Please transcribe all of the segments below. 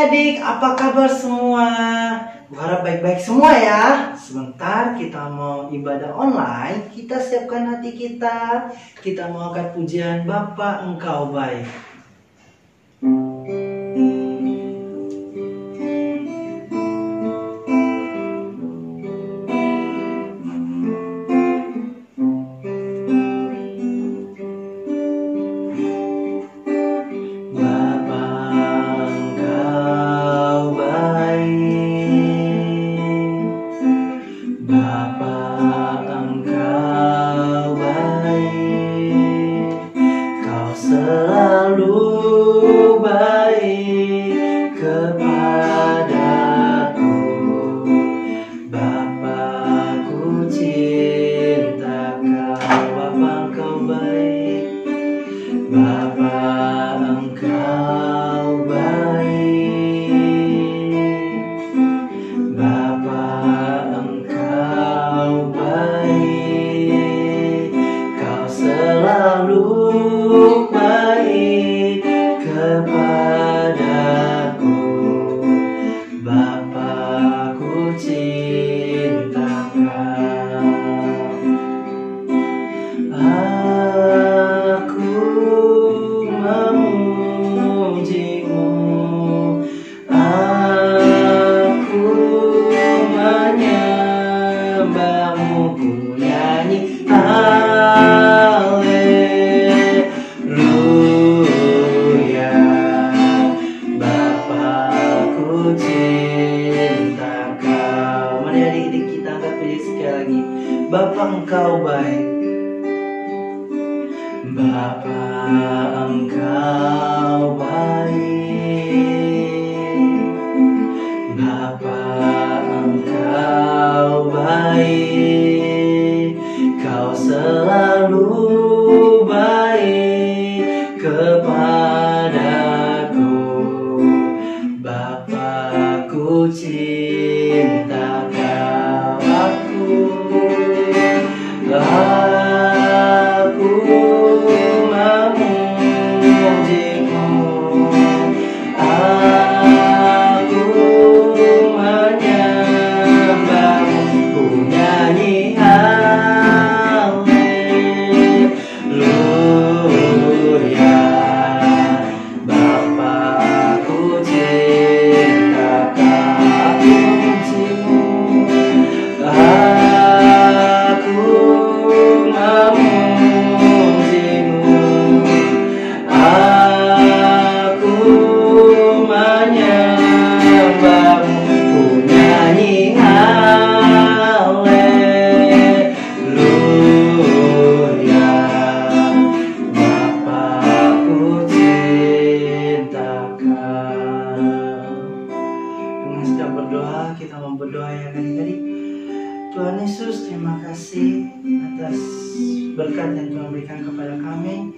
adik-adik, apa kabar semua? Gue harap baik-baik semua ya. Sebentar kita mau ibadah online. Kita siapkan hati kita. Kita mau angkat pujian Bapa Engkau baik. Bapa Engkau baik, Bapa Engkau baik, Bapa Engkau baik, Kau selalu baik kepadaku, Bapa-Ku cinta Kau, aku memujimu, aku menyembahmu, ku nyanyi haleluya. Bapa-Ku cinta Kau, memujimu, Tuhan Yesus, terima kasih atas berkat yang Tuhan berikan kepada kami.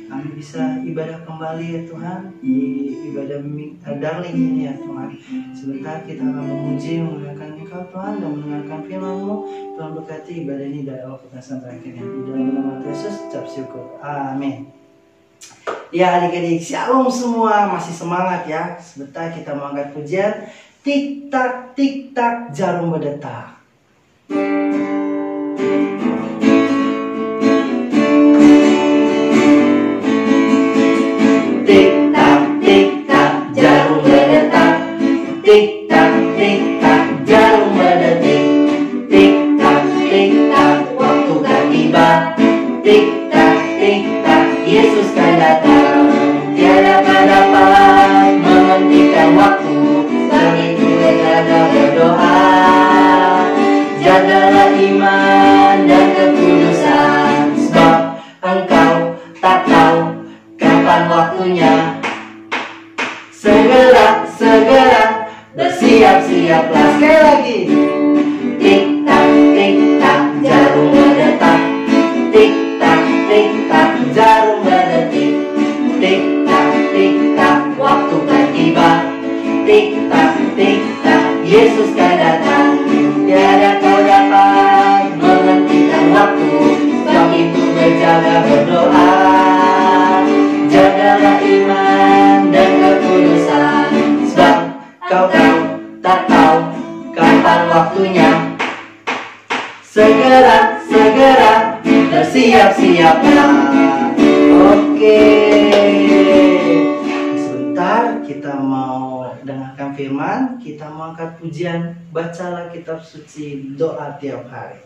Kami bisa ibadah kembali ya Tuhan, di ibadah darling ini ya Tuhan. Sebentar kita akan memuji, memuliakan Engkau Tuhan, dan mendengarkan firman-Mu. Tuhan berkati ibadah ini dari awal sampai terakhirnya. Di dalam nama Yesus, ucap syukur. Amin. Ya adik-adik, shalom semua, masih semangat ya. Sebentar kita mau angkat pujian. Tik tak jarum berdetak. Tik-tak, jarum berdetak. Tik-tak, jarum berdetik. Tik-tak, waktu kan tiba. Tik-tak, Yesus kan datang. Tiada kan dapat menghentikan waktu. Sang itu berdoa. sekarang waktunya. Segera bersiap-siaplah. Oke, sebentar kita mau dengarkan firman. Kita mau angkat pujian. Bacalah kitab suci, doa tiap hari.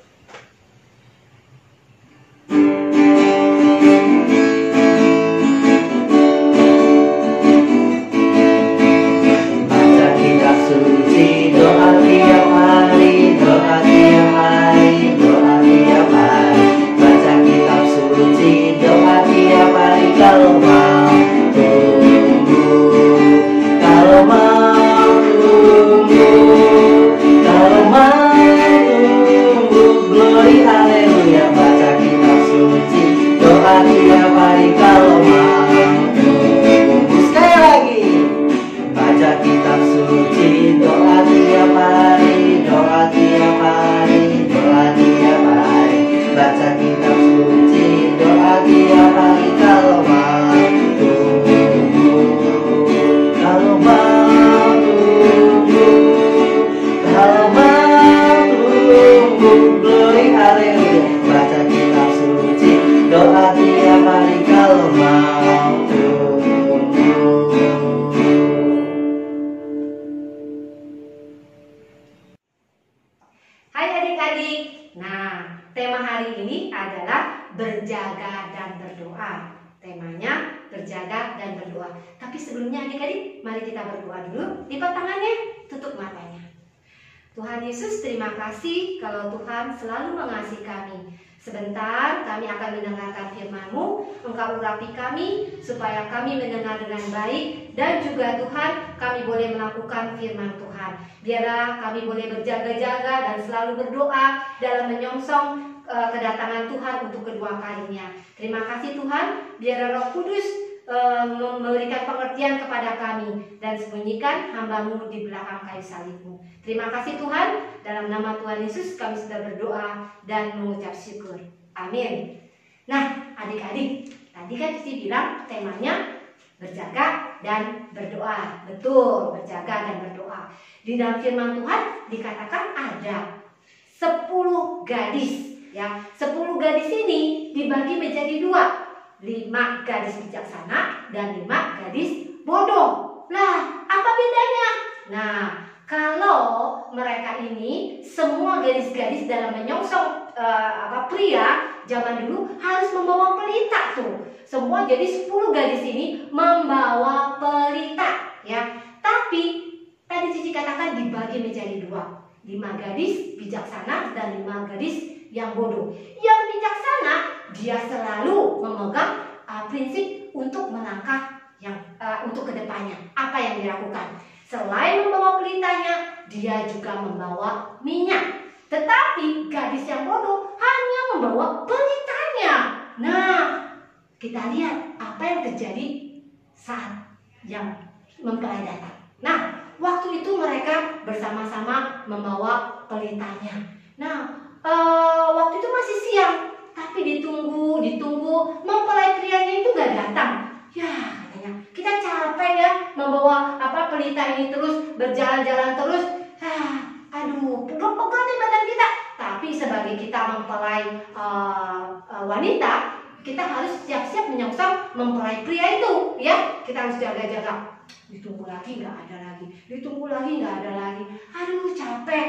Baca kitab suci, doa tiap hari, doa tiap hari, doa tiap hari. Baca kitab suci, doa tiap hari. Kalau mau tunggu, kalau mau tunggu, kalau mau tunggu, glory haleluya. Baca kitab suci, doa tiap hari. Kalau mau tunggu, sekali lagi. Baca kitab suci, doa tiap hari, doa tiap hari, doa tiap hari. Baca kitab suci, doa tiap hari. Kalau mau tunggu, kalau mau tunggu, kalau mau tunggu, glory haleluya. Baca kitab suci, doa tiap hari. Kalau mau tunggu. Hai adik-adik, nah tema hari ini adalah berjaga dan berdoa. Temanya berjaga dan berdoa. Tapi sebelumnya adik-adik, mari kita berdoa dulu. Lipat tangannya, tutup matanya. Tuhan Yesus, terima kasih kalau Tuhan selalu mengasihi kami. Sebentar kami akan mendengarkan firman-Mu. Engkau urapi kami supaya kami mendengar dengan baik. Dan juga Tuhan, kami boleh melakukan firman Tuhan. Biarlah kami boleh berjaga-jaga dan selalu berdoa dalam menyongsong kedatangan Tuhan untuk kedua kalinya. Terima kasih Tuhan, biarlah Roh Kudus memberikan pengertian kepada kami dan sembunyikan hamba-Mu di belakang kayu salib-Mu. Terima kasih Tuhan, dalam nama Tuhan Yesus kami sudah berdoa dan mengucap syukur. Amin. Nah adik-adik, tadi kan Cici bilang temanya berjaga dan berdoa. Betul, berjaga dan berdoa. Di dalam firman Tuhan dikatakan ada 10 gadis. Ya, 10 gadis ini dibagi menjadi 2. 5 gadis bijaksana dan 5 gadis bodoh. Lah, apa bedanya? Nah, kalau mereka ini semua gadis-gadis dalam menyongsong pria zaman dulu harus membawa pelita tuh. Semua jadi 10 gadis ini membawa pelita, ya. Tapi tadi Cici katakan dibagi menjadi 2. 5 gadis bijaksana dan 5 gadis yang bodoh. Yang bijaksana dia selalu memegang prinsip untuk melangkah yang untuk kedepannya. Apa yang dilakukan? Selain membawa pelitanya, dia juga membawa minyak. Tetapi gadis yang bodoh hanya membawa pelitanya. Nah, kita lihat apa yang terjadi saat yang mempelai datang. Nah, waktu itu mereka bersama-sama membawa pelitanya. Nah, waktu itu masih siang, tapi ditunggu, mempelai prianya itu gak datang. Ya, katanya, kita capek ya membawa pelita ini terus, berjalan-jalan terus. Aduh, pegel-pegel nih badan kita. Tapi sebagai kita mempelai wanita, kita harus siap-siap menyongsong mempelai pria itu, ya. Kita harus jaga-jaga. Ditunggu lagi nggak ada lagi, ditunggu lagi nggak ada lagi. Aduh capek.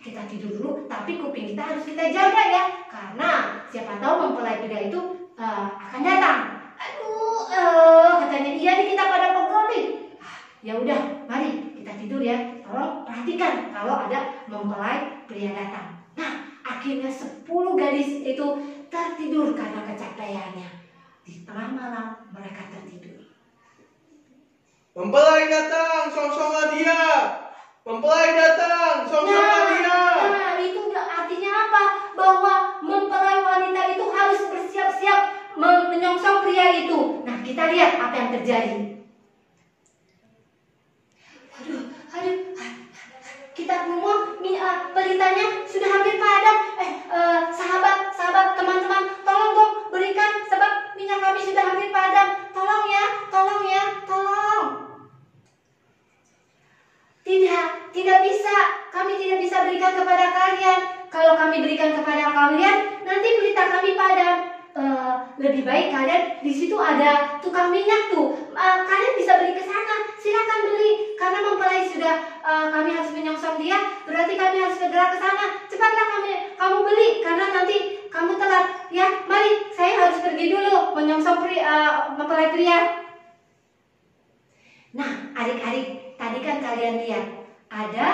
Kita tidur dulu, tapi kuping kita harus kita jaga ya, karena siapa tahu mempelai pria itu akan datang. Aduh, katanya iya nih kita pada pegel nih. Ya udah, mari kita tidur ya. Tolong perhatikan kalau ada mempelai pria datang. Nah, akhirnya 10 gadis itu tertidur karena kecapeannya. Di tengah malam mereka tertidur. Mempelai datang, song-songan dia. Mempelai datang, song-songan dia. Nah, itu artinya apa? Bahwa mempelai wanita itu harus bersiap-siap menyongsong pria itu. Nah, kita lihat apa yang terjadi. Aduh, kita semua pelitanya sudah hampir padam. Sahabat, teman-teman, tolong dong berikan sebab minyak kami sudah hampir padam. Tolong ya, tolong. Tidak bisa. Kami tidak bisa berikan berikan kepada kalian. Kalau kami berikan kepada kalian, nanti pelita kami padam. Lebih baik kalian di situ ada tukang minyak tuh. Kalian bisa beli ke sana. Silakan beli. Karena mempelai sudah kami harus menyongsong dia, berarti kami harus segera ke sana. Cepatlah kamu beli karena nanti kamu telat. Ya, mari saya harus pergi dulu menyongsong mempelai pria. Nah, adik-adik, tadi kan kalian lihat ada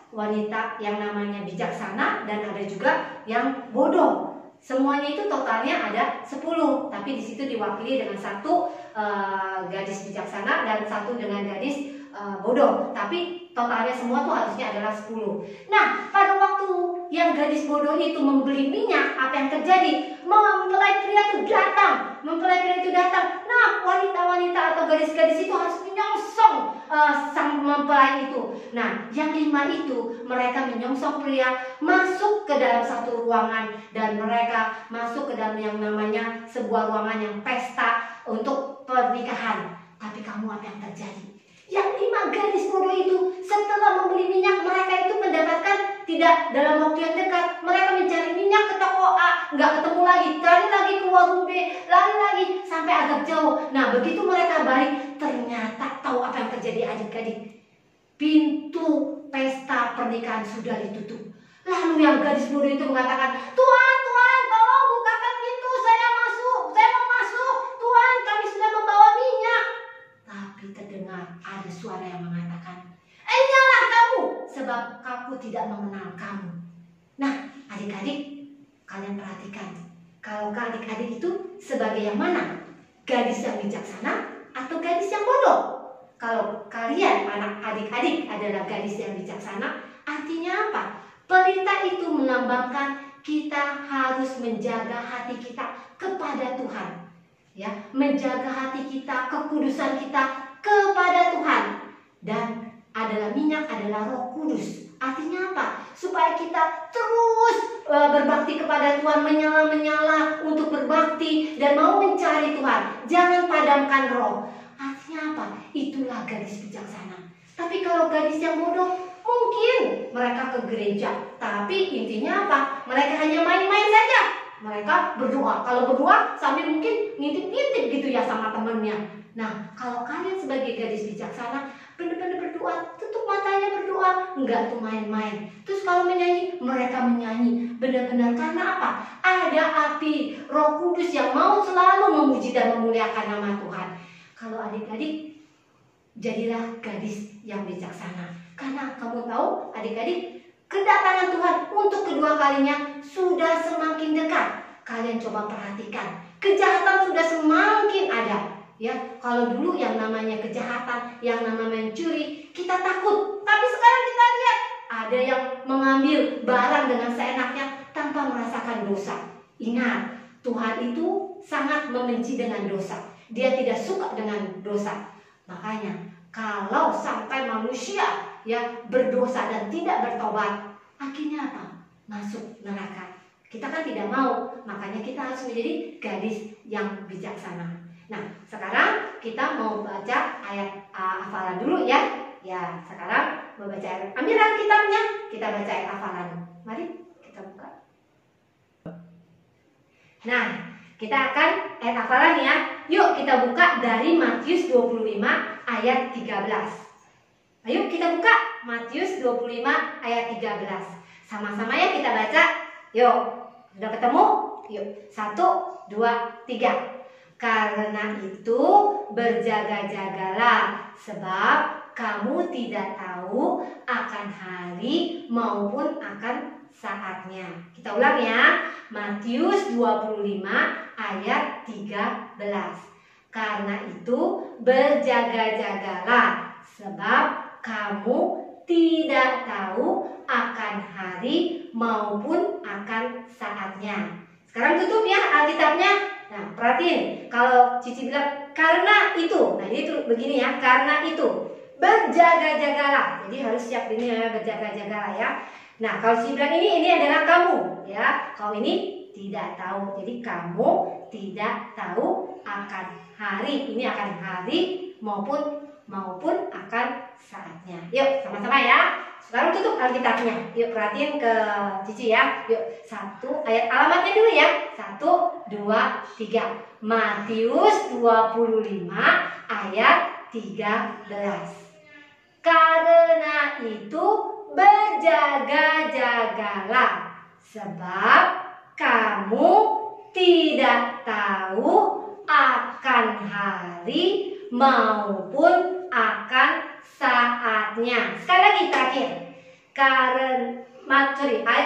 wanita yang namanya bijaksana dan ada juga yang bodoh. Semuanya itu totalnya ada 10, tapi di situ diwakili dengan satu gadis bijaksana dan satu dengan gadis bodoh. Tapi totalnya semua tuh harusnya adalah 10. Nah, pada waktu yang gadis bodoh itu membeli minyak, apa yang terjadi? Mempelai pria itu datang. Nah, wanita-wanita atau gadis-gadis itu harus menyongsong sang mempelai itu. Nah, yang 5 itu mereka menyongsong pria masuk ke dalam satu ruangan dan mereka masuk ke dalam yang namanya sebuah ruangan yang pesta untuk pernikahan. Tapi kamu apa yang terjadi? Yang 5 gadis bodoh itu setelah membeli minyak, mereka itu mendapatkan tidak dalam waktu yang dekat. Mereka mencari minyak ke toko A, nggak ketemu lagi, cari lagi ke warung B, lari lagi sampai agak jauh. Nah, begitu mereka balik, ternyata tahu apa yang terjadi adik-adik? Pintu pesta pernikahan sudah ditutup. Lalu yang gadis bodoh itu mengatakan, Tuhan, tolong bukakan pintu, saya mau masuk. Tuhan, kami sudah membawa minyak. Tapi terdengar ada suara yang mengatakan, nyalah kamu, sebab aku tidak mengenal kamu. Nah, adik-adik, kalian perhatikan, kalau adik-adik itu sebagai yang mana? Gadis yang bijaksana atau gadis yang bodoh? Kalau kalian, anak adik-adik adalah gadis yang bijaksana, artinya apa? Pelita itu melambangkan kita harus menjaga hati kita kepada Tuhan. Ya, menjaga hati kita, kekudusan kita kepada Tuhan. Dan adalah minyak adalah Roh Kudus. Artinya apa? Supaya kita terus berbakti kepada Tuhan, menyala untuk berbakti dan mau mencari Tuhan. Jangan padamkan roh. Artinya apa? Itulah gadis bijaksana. Tapi kalau gadis yang bodoh, mungkin mereka ke gereja, tapi intinya apa? Mereka hanya main-main saja. Mereka berdoa. Kalau berdoa sambil mungkin ngintip-ngintip gitu ya sama temannya. Nah, kalau kalian sebagai gadis bijaksana, benar-benar berdoa, tutup matanya berdoa, enggak tuh main-main. Terus kalau menyanyi, mereka menyanyi benar-benar karena apa? Ada api Roh Kudus yang mau selalu memuji dan memuliakan nama Tuhan. Kalau adik-adik, jadilah gadis yang bijaksana. Karena kamu tahu, adik-adik, kedatangan Tuhan untuk kedua kalinya sudah semakin dekat. Kalian coba perhatikan, kejahatan sudah semakin ada. Ya, kalau dulu yang namanya kejahatan, yang namanya mencuri, kita takut. Tapi sekarang kita lihat, ada yang mengambil barang dengan seenaknya tanpa merasakan dosa. Ingat, Tuhan itu sangat membenci dengan dosa. Dia tidak suka dengan dosa. Makanya, kalau sampai manusia yang berdosa dan tidak bertobat, akhirnya apa? Masuk neraka. Kita kan tidak mau, makanya kita harus menjadi gadis yang bijaksana. Nah, sekarang kita mau baca ayat hafalan dulu ya. Ya, sekarang mau baca ayat. Ambillah kitabnya, kita baca ayat hafalan. Mari kita buka. Nah, kita akan ayat hafalan ya. Yuk kita buka dari Matius 25 ayat 13. Ayo kita buka Matius 25 ayat 13. Sama-sama ya kita baca. Yuk, sudah ketemu? Yuk, 1, 2, 3. Karena itu berjaga-jagalah, sebab kamu tidak tahu akan hari maupun akan saatnya. Kita ulang ya. Matius 25 ayat 13. Karena itu berjaga-jagalah, sebab kamu tidak tahu akan hari maupun akan saatnya. Sekarang tutup ya Alkitabnya. Nah, perhatiin, kalau Cici bilang karena itu, nah ini tuh begini ya, karena itu berjaga-jagalah. Jadi harus siap ini ya, berjaga-jagalah ya. Nah, kalau Cici bilang ini adalah kamu ya, kau ini tidak tahu. Jadi kamu tidak tahu akan hari, ini akan hari maupun akan saatnya. Yuk sama-sama ya. 1, Sekarang tutup Alkitabnya. Yuk perhatiin ke Cici ya. Yuk, 1 ayat alamatnya dulu ya. 1, 2, 3. Matius 25 ayat 13. Karena itu berjaga-jagalah, sebab kamu tidak tahu akan hari maupun akan saatnya. Sekali lagi terakhir.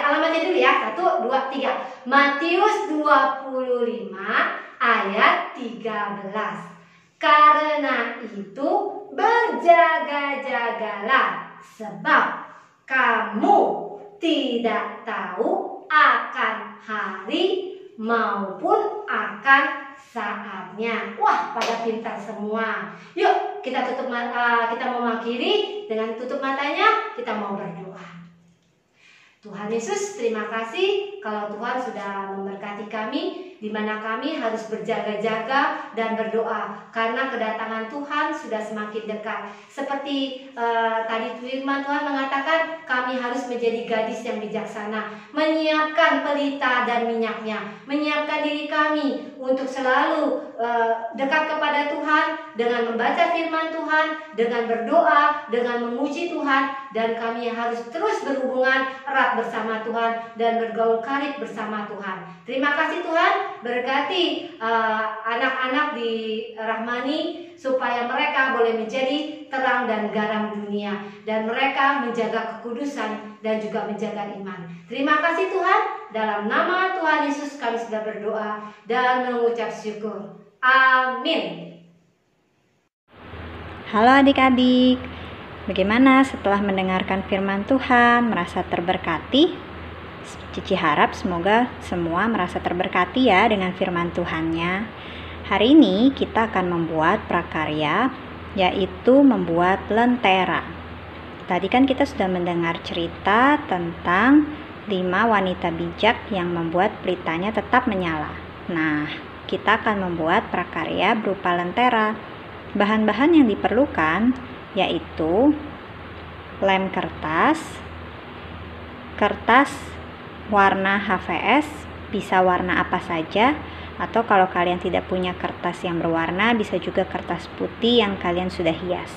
Alamatnya dulu ya. 1, 2, 3. Matius 25 ayat 13. Karena itu berjaga-jagalah, sebab kamu tidak tahu akan hari maupun akan saatnya. Wah, pada pintar semua. Yuk, kita kita mau mengakhiri dengan tutup matanya, kita mau berdoa. Tuhan Yesus, terima kasih kalau Tuhan sudah memberkati kami, di mana kami harus berjaga-jaga dan berdoa karena kedatangan Tuhan sudah semakin dekat. Seperti tadi firman Tuhan mengatakan, kami harus menjadi gadis yang bijaksana, menyiapkan pelita dan minyaknya, menyiapkan diri kami untuk selalu dekat kepada Tuhan dengan membaca firman Tuhan, dengan berdoa, dengan memuji Tuhan, dan kami harus terus berhubungan erat bersama Tuhan dan bergaul karib bersama Tuhan. Terima kasih Tuhan, berkati anak-anak di Rahmani supaya mereka boleh menjadi terang dan garam dunia, dan mereka menjaga kekudusan dan juga menjaga iman. Terima kasih Tuhan, dalam nama Tuhan Yesus kami sudah berdoa dan mengucap syukur. Amin. Halo adik-adik, bagaimana setelah mendengarkan firman Tuhan, merasa terberkati? Cici harap semoga semua merasa terberkati ya dengan firman Tuhannya. Hari ini kita akan membuat prakarya, yaitu membuat lentera. Tadi kan kita sudah mendengar cerita tentang 5 wanita bijak yang membuat pelitanya tetap menyala. Nah, kita akan membuat prakarya berupa lentera. Bahan-bahan yang diperlukan yaitu lem kertas warna HVS, bisa warna apa saja, atau kalau kalian tidak punya kertas yang berwarna, bisa juga kertas putih yang kalian sudah hias.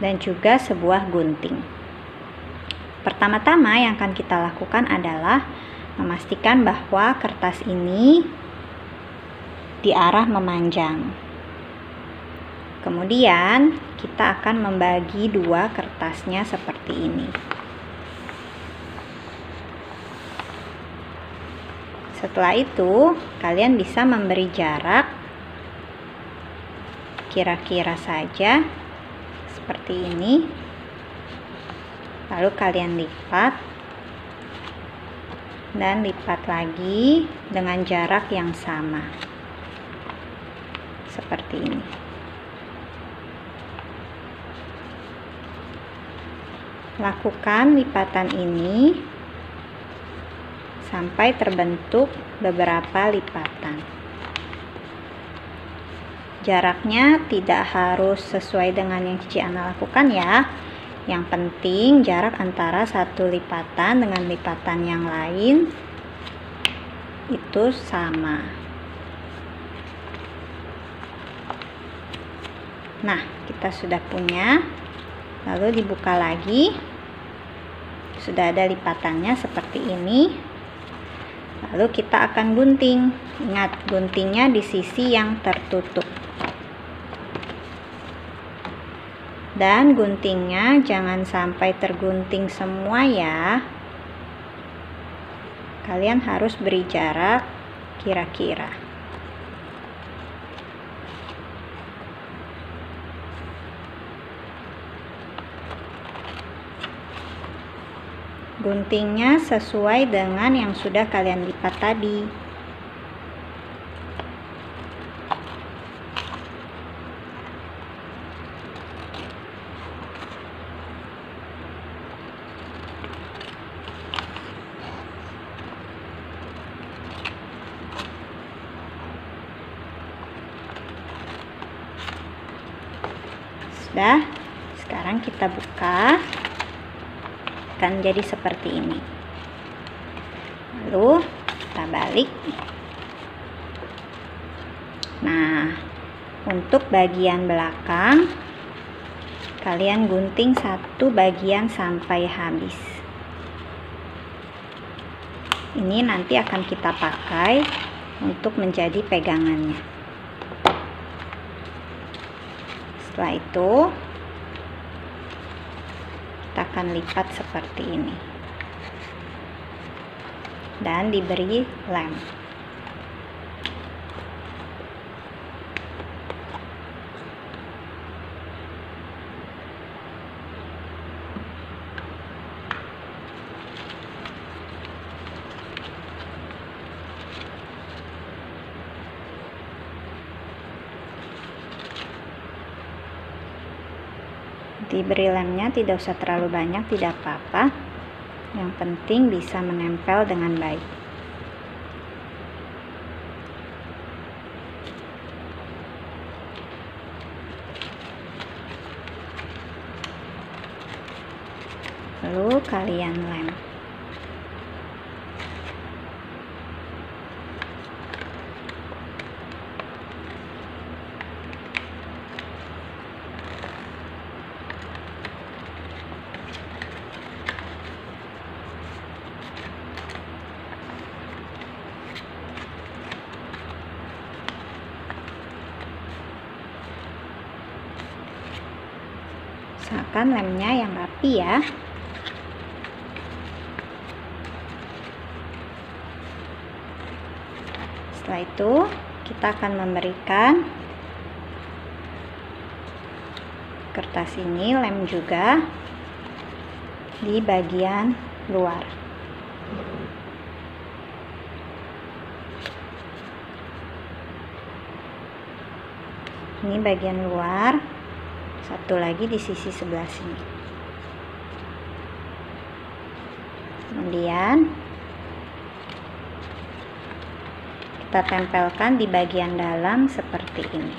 Dan juga sebuah gunting. Pertama-tama yang akan kita lakukan adalah memastikan bahwa kertas ini diarah memanjang. Kemudian kita akan membagi 2 kertasnya seperti ini. Setelah itu, kalian bisa memberi jarak kira-kira saja seperti ini. Lalu kalian lipat dan lipat lagi dengan jarak yang sama. Seperti ini. Lakukan lipatan ini sampai terbentuk beberapa lipatan. Jaraknya tidak harus sesuai dengan yang Cici Ana lakukan ya. Yang penting jarak antara satu lipatan dengan lipatan yang lain itu sama. Nah, kita sudah punya. Lalu dibuka lagi. Sudah ada lipatannya seperti ini. Lalu kita akan gunting. Ingat, guntingnya di sisi yang tertutup. Dan guntingnya jangan sampai tergunting semua ya. Kalian harus beri jarak kira-kira. Guntingnya sesuai dengan yang sudah kalian lipat tadi. Sudah, sekarang kita buka. akan jadi seperti ini. Lalu kita balik. Nah, untuk bagian belakang kalian gunting satu bagian sampai habis. Ini nanti akan kita pakai untuk menjadi pegangannya. Setelah itu kita akan lipat seperti ini dan diberi lem. Diberi lemnya tidak usah terlalu banyak, tidak apa-apa. Yang penting bisa menempel dengan baik. Lalu kalian lem. Usahakan lemnya yang rapi ya. Setelah itu kita akan memberikan kertas ini lem juga di bagian luar. Ini bagian luar, satu lagi di sisi sebelah sini. Kemudian kita tempelkan di bagian dalam seperti ini.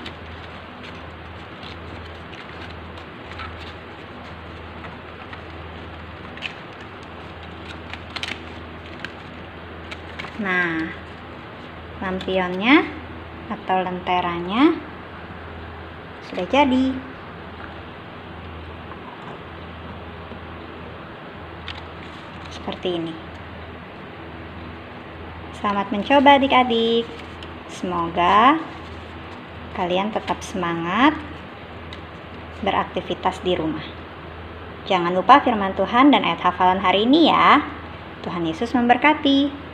Nah, lampionnya atau lenteranya sudah jadi. Seperti ini. Selamat mencoba adik-adik. Semoga kalian tetap semangat beraktivitas di rumah. Jangan lupa firman Tuhan dan ayat hafalan hari ini ya. Tuhan Yesus memberkati.